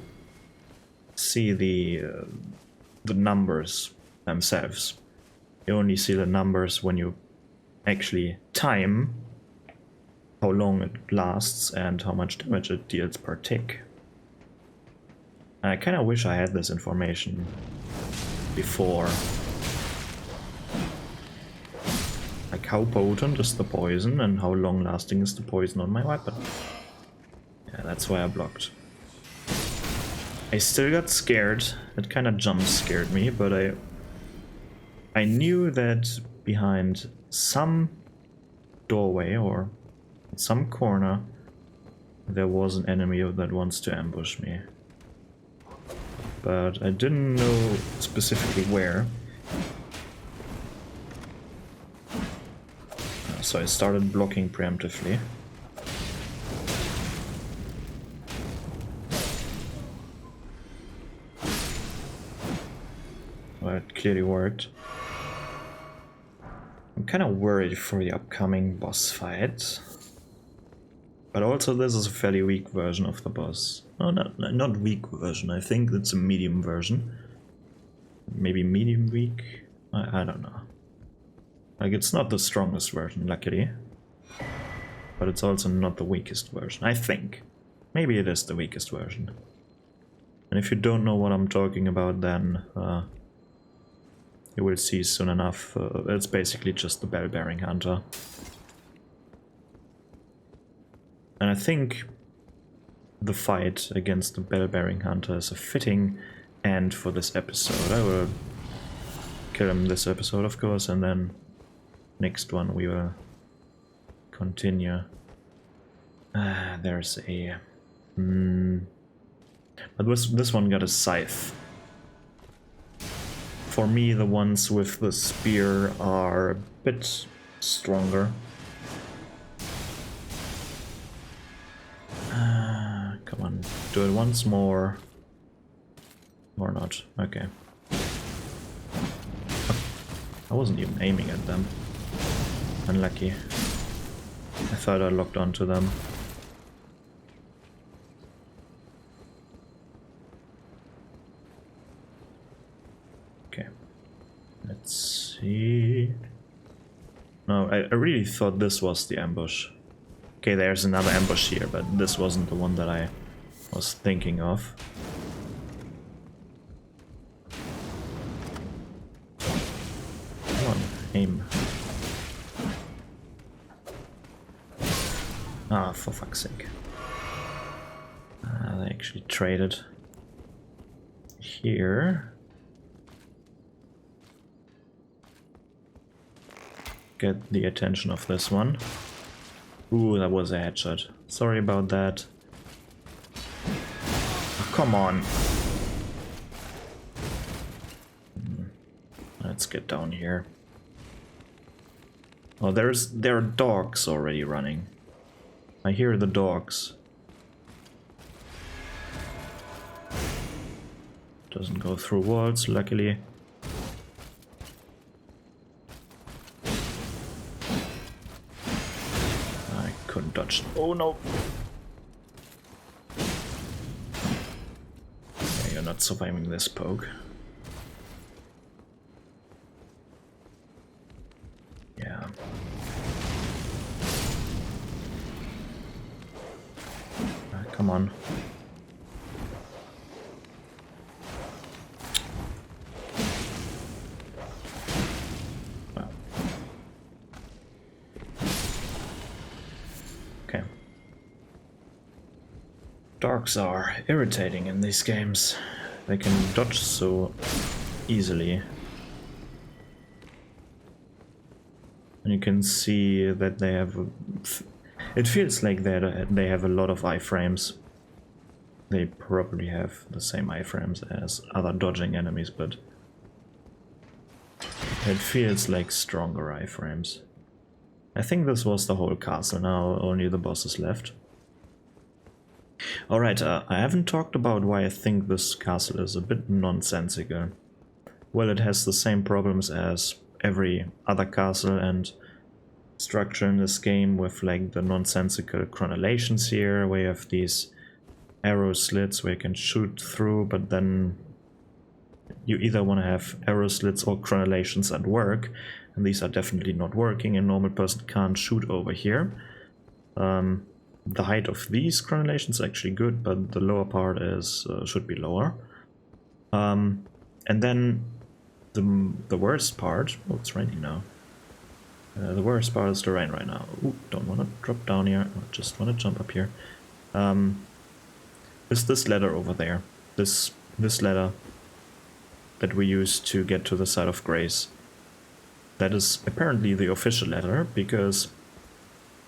see the numbers themselves. You only see the numbers when you actually time how long it lasts and how much damage it deals per tick. I kind of wish I had this information before. Like how potent is the poison and how long lasting is the poison on my weapon. Yeah, that's why I blocked. I still got scared. It kind of jump scared me, but I knew that behind some doorway or some corner there was an enemy that wants to ambush me. But I didn't know specifically where. So I started blocking preemptively. Well, it clearly worked. I'm kind of worried for the upcoming boss fight. But also this is a fairly weak version of the boss. No, not weak version, I think it's a medium version. Maybe medium weak? I don't know. Like, it's not the strongest version, luckily. But it's also not the weakest version, I think. Maybe it is the weakest version. And if you don't know what I'm talking about, then you will see soon enough. It's basically just the bell-bearing hunter. And I think the fight against the bell-bearing hunter is a fitting end for this episode. I will kill him this episode, of course, and then next one we will continue. There's a... But this one got a scythe. For me, the ones with the spear are a bit stronger. Come on, do it once more. Or not, okay. I wasn't even aiming at them. Unlucky. I thought I locked onto them. Okay. Let's see. No, I really thought this was the ambush. Okay, there's another ambush here, but this wasn't the one that I was thinking of. Come on, aim. Ah, for fuck's sake. They actually traded here. Get the attention of this one. Ooh, that was a headshot. Sorry about that. Oh, come on. Let's get down here. Oh, there are dogs already running. I hear the dogs. Doesn't go through walls, luckily. I couldn't dodge. Oh no! Okay, you're not surviving this poke. Yeah. Come on. Wow. Okay. Dogs are irritating in these games. They can dodge so easily. And you can see that they have... It feels like they have a lot of iframes. They probably have the same iframes as other dodging enemies, but it feels like stronger iframes. I think this was the whole castle now, only the boss is left. Alright, I haven't talked about why I think this castle is a bit nonsensical. Well, it has the same problems as every other castle and structure in this game, with like the nonsensical chronolations here, where you have these arrow slits where you can shoot through, but then you either want to have arrow slits or chronolations at work, and these are definitely not working. A normal person can't shoot over here. The height of these crenellations is actually good, but the lower part is should be lower. And then the worst part. Oh, it's raining now. The worst part is the rain right now. Ooh, don't want to drop down here. I just want to jump up here. Is this ladder over there? This ladder that we use to get to the side of Grace. That is apparently the official ladder, because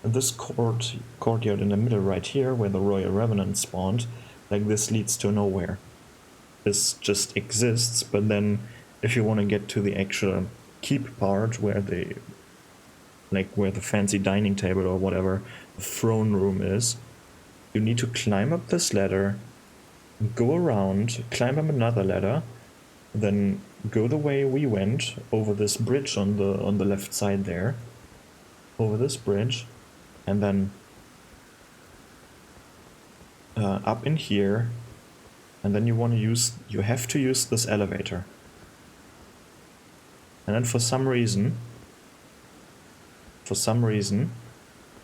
this courtyard in the middle right here, where the Royal Revenant spawned, like this leads to nowhere. This just exists, but then if you want to get to the actual keep part where the fancy dining table or whatever, the throne room is, you need to climb up this ladder, go around, climb up another ladder, then go the way we went over this bridge on the left side there, over this bridge, and then up in here, and then you have to use this elevator. And then for some reason,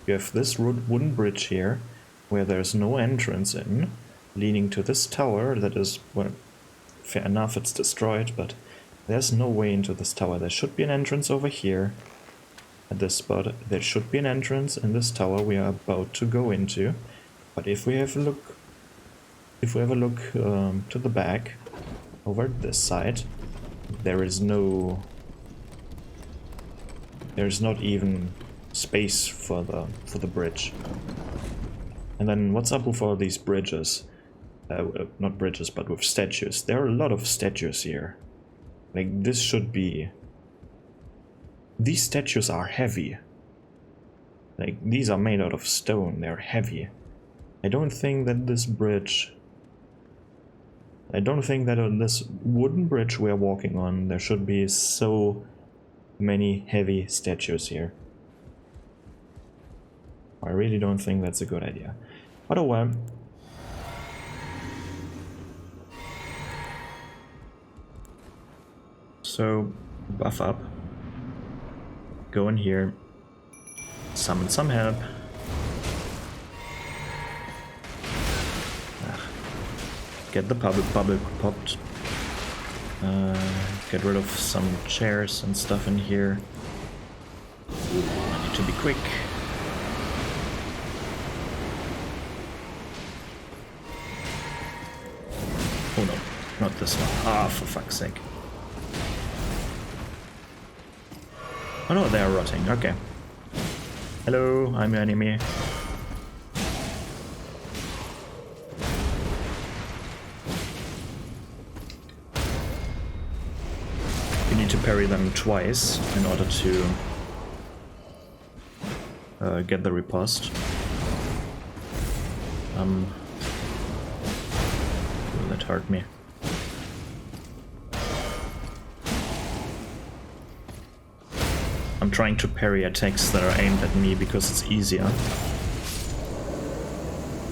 you have this wooden bridge here, where there's no entrance in, leading to this tower that is, well, fair enough, it's destroyed, but there's no way into this tower. There should be an entrance over here, at this spot. There should be an entrance in this tower we are about to go into, but if we have a look, to the back, over this side, there's not even space for the bridge. And then what's up with all these bridges? Not bridges, but with statues. There are a lot of statues here. Like, this should be... These statues are heavy. Like, these are made out of stone. They're heavy. I don't think that this bridge... I don't think that on this wooden bridge we're walking on, there should be so many heavy statues here. I really don't think that's a good idea. But oh well. So, buff up. Go in here. Summon some help. Get the bubble popped. Get rid of some chairs and stuff in here. I need to be quick. Oh no, not this one. Ah, for fuck's sake. Oh no, they are rotting. Okay. Hello, I'm your enemy. You need to parry them twice in order to get the riposte. Ooh, that hurt me. I'm trying to parry attacks that are aimed at me because it's easier.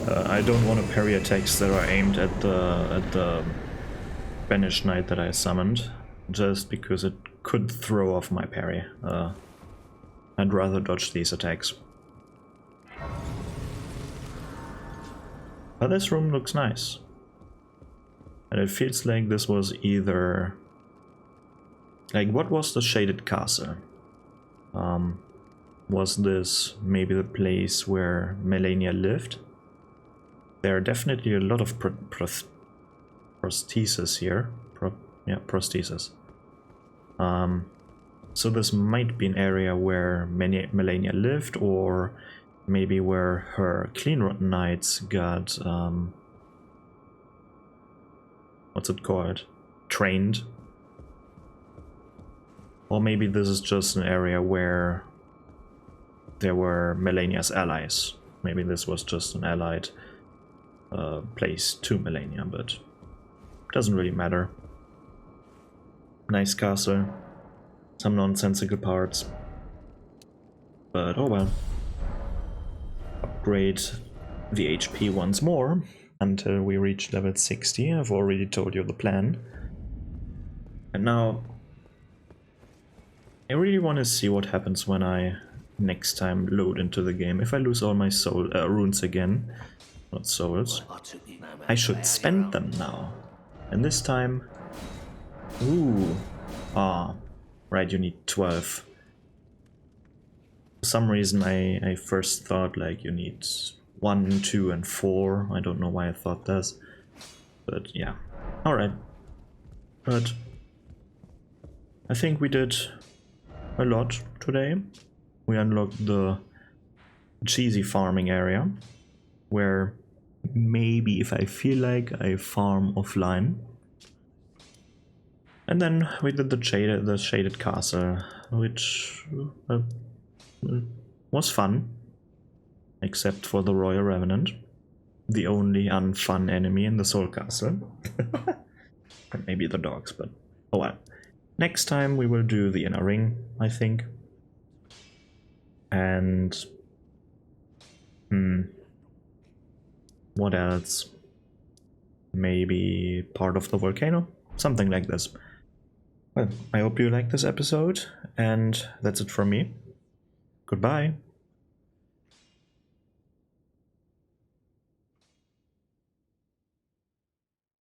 I don't want to parry attacks that are aimed at the Banished Knight that I summoned, just because it could throw off my parry. I'd rather dodge these attacks. But this room looks nice. And it feels like this was either... Like, what was the Shaded Castle? Was this maybe the place where Melania lived? There are definitely a lot of prostheses here. Prostheses. So this might be an area where Melania lived, or maybe where her Clean Rot Knights got, what's it called? Trained. Or maybe this is just an area where there were Melania's allies. Maybe this was just an allied place to Melania, but it doesn't really matter. Nice castle. Some nonsensical parts. But oh well. Upgrade the HP once more until we reach level 60. I've already told you the plan. And now I really want to see what happens when I next time load into the game. If I lose all my runes again, not souls, I should spend them now. And this time, ooh, right, you need 12. For some reason I first thought like you need 1, 2 and 4. I don't know why I thought this, but yeah. Alright, but I think we did a lot today. We unlocked the cheesy farming area, where maybe if I feel like I farm offline. And then we did the shaded castle, which was fun, except for the Royal Revenant, the only unfun enemy in the Soul Castle. Maybe the dogs, but oh well. Next time we will do the Inner Ring, I think. And what else? Maybe part of the volcano? Something like this. Well, I hope you liked this episode, and that's it from me. Goodbye.